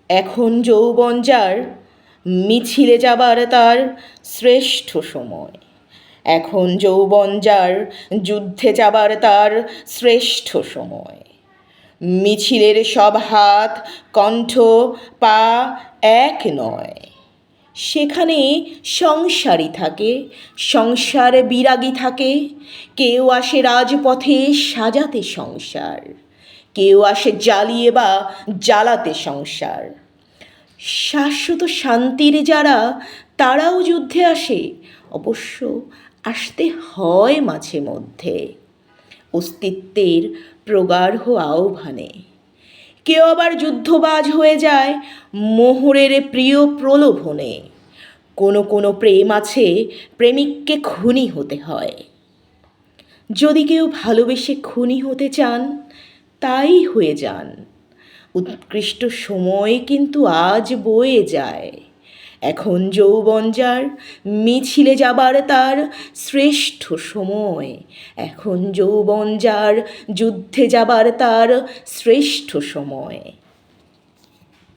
এখন যৌবন যার মিছিলে যাবার তার শ্রেষ্ঠ সময়। এখন যৌবন যার যুদ্ধে যাবার তার শ্রেষ্ঠ সময়। মিছিলের সব হাত কণ্ঠ পা এক নয়, সেখানে সংসারী থাকে, সংসার বিরাগী থাকে। কেউ আসে রাজপথে সাজাতে সংসার, কেউ আসে জ্বালিয়ে বা জ্বালাতে সংসার। শাশ্বত শান্তির যারা, তারাও যুদ্ধে আসে, অবশ্য আসতে হয় মাঝে মধ্যে অস্তিত্বের প্রগাঢ় আহ্বানে। কেউ আবার যুদ্ধবাজ হয়ে যায় মোহরের প্রিয় প্রলোভনে। কোনো কোনো প্রেম আছে প্রেমিককে খুনি হতে হয়। যদি কেউ ভালোবেসে খুনি হতে চান, তাই হয়ে যান। উৎকৃষ্ট সময় কিন্তু আজ বয়ে যায়। এখন যৌবন যার মিছিলে যাবার তার শ্রেষ্ঠ সময়। এখন যৌবন যার যুদ্ধে যাবার তার শ্রেষ্ঠ সময়।